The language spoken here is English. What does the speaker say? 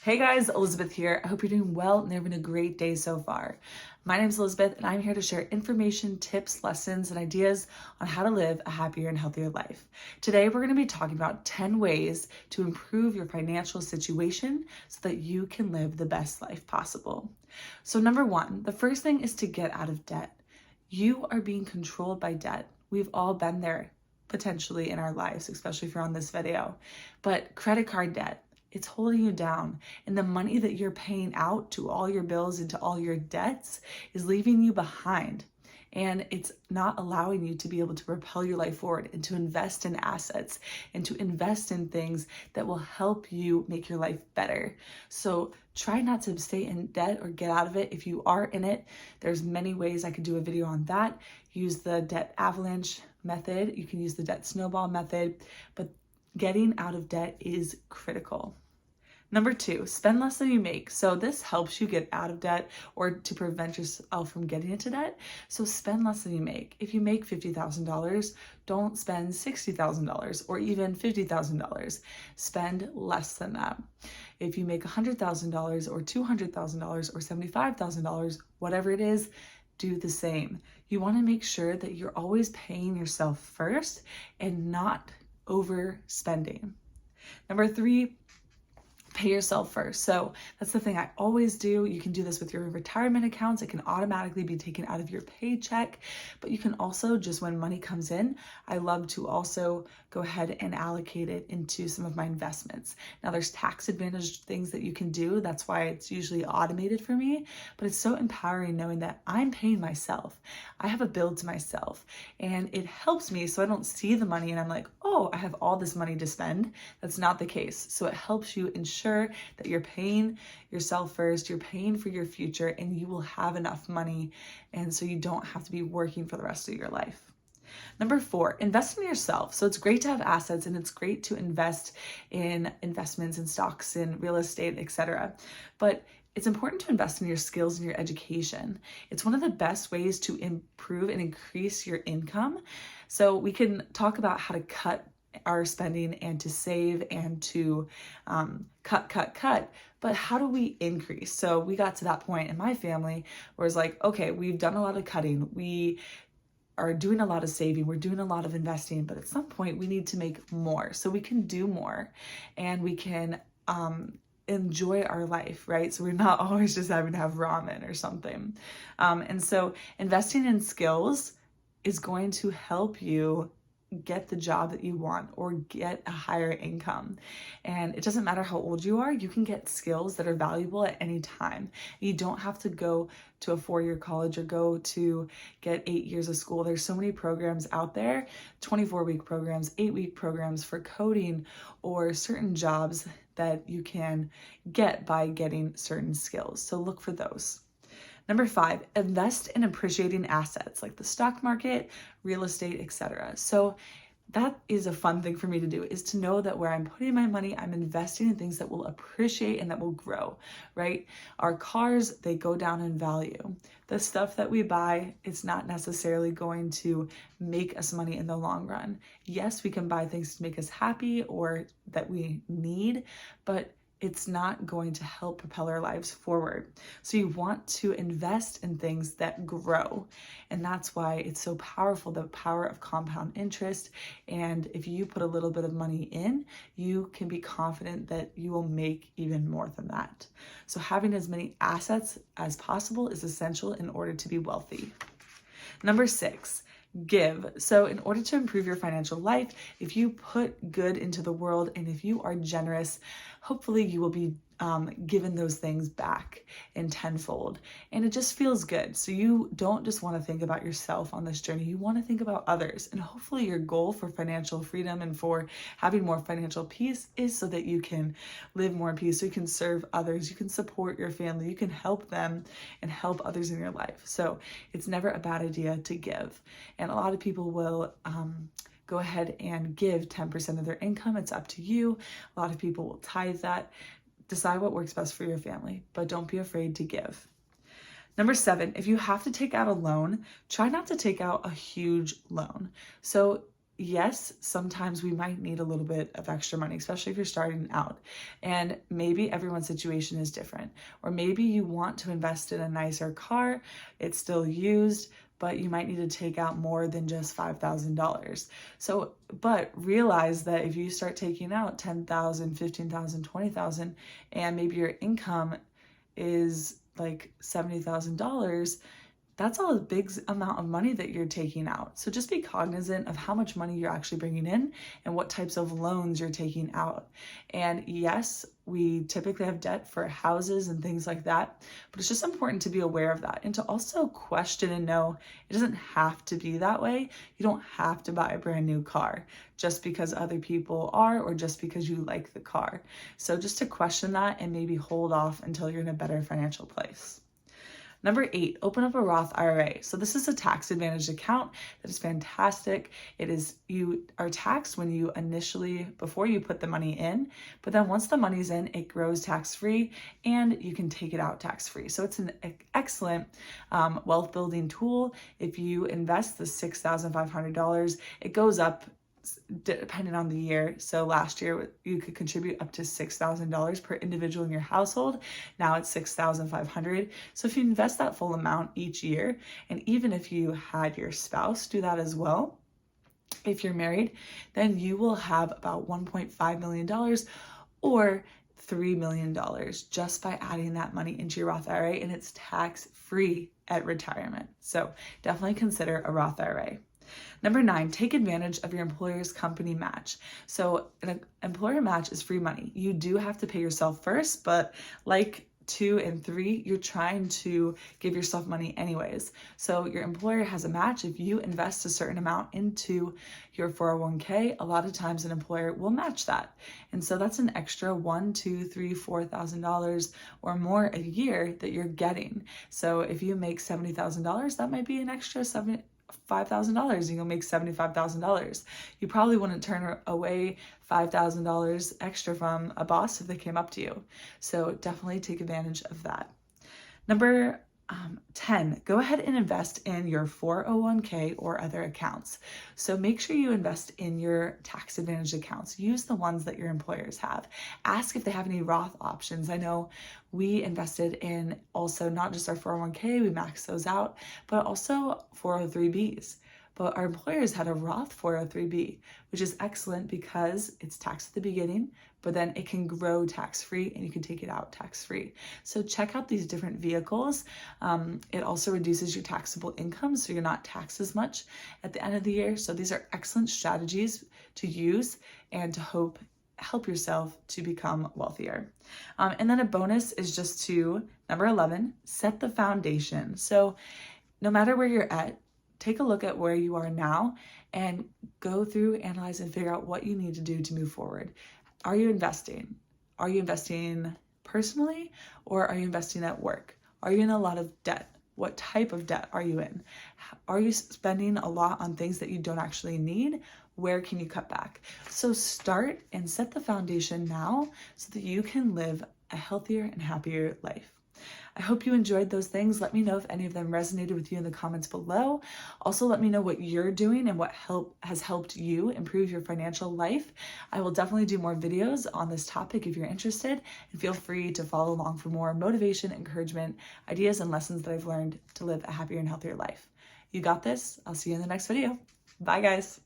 Hey guys, Elizabeth here. I hope you're doing well and having a great day so far. My name is Elizabeth and I'm here to share information, tips, lessons, and ideas on how to live a happier and healthier life. Today, we're going to be talking about 10 ways to improve your financial situation so that you can live the best life possible. So number one, the first thing is to get out of debt. You are being controlled by debt. We've all been there potentially in our lives, especially if you're on this video. But credit card debt, it's holding you down. And the money that you're paying out to all your bills and to all your debts is leaving you behind. And it's not allowing you to be able to propel your life forward and to invest in assets and to invest in things that will help you make your life better. So try not to stay in debt or get out of it. If you are in it, there's many ways I could do a video on that. Use the debt avalanche method. You can use the debt snowball method, but getting out of debt is critical. Number two, spend less than you make. So this helps you get out of debt or to prevent yourself from getting into debt. So spend less than you make. If you make $50,000, don't spend $60,000 or even $50,000. Spend less than that. If you make $100,000 or $200,000 or $75,000, whatever it is, do the same. You want to make sure that you're always paying yourself first and not overspending. Number three, pay yourself first. So that's the thing I always do. You can do this with your retirement accounts. It can automatically be taken out of your paycheck, but you can also, just when money comes in, I love to also go ahead and allocate it into some of my investments. Now there's tax advantage things that you can do. That's why it's usually automated for me, but it's so empowering knowing that I'm paying myself. I have a bill to myself and it helps me so I don't see the money and I'm like, oh, I have all this money to spend. That's not the case. So it helps you ensure that you're paying yourself first, you're paying for your future, and you will have enough money. And so you don't have to be working for the rest of your life. Number four, invest in yourself. So it's great to have assets and it's great to invest in investments and stocks and real estate, etc. But it's important to invest in your skills and your education. It's one of the best ways to improve and increase your income. So we can talk about how to cut our spending and to save and to cut, but how do we increase? So we got to that point in my family where it's like, okay, we've done a lot of cutting, we are doing a lot of saving, we're doing a lot of investing, but at some point we need to make more so we can do more and we can enjoy our life, right? So we're not always just having to have ramen or something. And so investing in skills is going to help you get the job that you want or get a higher income. And it doesn't matter how old you are, you can get skills that are valuable at any time. You don't have to go to a 4-year college or go to get 8 years of school. There's so many programs out there, 24-week programs, 8-week programs for coding or certain jobs that you can get by getting certain skills. So look for those. Number five, invest in appreciating assets like the stock market, real estate, etc. So that is a fun thing for me to do, is to know that where I'm putting my money, I'm investing in things that will appreciate and that will grow, right? Our cars, they go down in value. The stuff that we buy, it's not necessarily going to make us money in the long run. Yes, we can buy things to make us happy or that we need, but it's not going to help propel our lives forward. So you want to invest in things that grow. And that's why it's so powerful, the power of compound interest. And if you put a little bit of money in, you can be confident that you will make even more than that. So having as many assets as possible is essential in order to be wealthy. Number six, give. So in order to improve your financial life, if you put good into the world and if you are generous, hopefully you will be given those things back in tenfold. And it just feels good. So you don't just want to think about yourself on this journey. You want to think about others. And hopefully your goal for financial freedom and for having more financial peace is so that you can live more in peace, so you can serve others, you can support your family, you can help them and help others in your life. So it's never a bad idea to give. And a lot of people will go ahead and give 10% of their income. It's up to you. A lot of people will tithe that. Decide what works best for your family, but don't be afraid to give. Number seven, if you have to take out a loan, try not to take out a huge loan. So yes, sometimes we might need a little bit of extra money, especially if you're starting out. And maybe everyone's situation is different. Or maybe you want to invest in a nicer car, it's still used, but you might need to take out more than just $5,000. So, but realize that if you start taking out $10,000, $15,000, $20,000, and maybe your income is like $70,000, that's all a big amount of money that you're taking out. So just be cognizant of how much money you're actually bringing in and what types of loans you're taking out. And yes, we typically have debt for houses and things like that, but it's just important to be aware of that and to also question and know it doesn't have to be that way. You don't have to buy a brand new car just because other people are or just because you like the car. So just to question that and maybe hold off until you're in a better financial place. Number 8, open up a Roth IRA. So this is a tax advantaged account that is fantastic. You are taxed when you before you put the money in, but then once the money's in, it grows tax-free and you can take it out tax-free. So it's an excellent wealth building tool. If you invest the $6,500, it goes up depending on the year. So last year you could contribute up to $6,000 per individual in your household. Now it's $6,500. So if you invest that full amount each year, and even if you had your spouse do that as well, if you're married, then you will have about $1.5 million or $3 million just by adding that money into your Roth IRA, and it's tax-free at retirement. So definitely consider a Roth IRA. Number 9, take advantage of your employer's company match. So an employer match is free money. You do have to pay yourself first, but like 2 and 3, you're trying to give yourself money anyways. So your employer has a match. If you invest a certain amount into your 401k, a lot of times an employer will match that. And so that's an extra $1,000, $2,000, $3,000, $4,000 or more a year that you're getting. So if you make $70,000, that might be an extra $5,000, you'll make $75,000. You probably wouldn't turn away $5,000 extra from a boss if they came up to you. So definitely take advantage of that. Number 10, go ahead and invest in your 401k or other accounts. So make sure you invest in your tax advantage accounts. Use the ones that your employers have. Ask if they have any Roth options. I know we invested in also not just our 401k, we maxed those out, but also 403bs. But our employers had a Roth 403b, which is excellent because it's taxed at the beginning, but then it can grow tax-free and you can take it out tax-free. So check out these different vehicles. It also reduces your taxable income, so you're not taxed as much at the end of the year. So these are excellent strategies to use and to help yourself to become wealthier. And then a bonus is just to, number 11, set the foundation. So no matter where you're at, take a look at where you are now and go through, analyze, and figure out what you need to do to move forward. Are you investing? Are you investing personally, or are you investing at work? Are you in a lot of debt? What type of debt are you in? Are you spending a lot on things that you don't actually need? Where can you cut back? So start and set the foundation now so that you can live a healthier and happier life. I hope you enjoyed those things. Let me know if any of them resonated with you in the comments below. Also, let me know what you're doing and what has helped you improve your financial life. I will definitely do more videos on this topic if you're interested, and feel free to follow along for more motivation, encouragement, ideas, and lessons that I've learned to live a happier and healthier life. You got this. I'll see you in the next video. Bye, guys.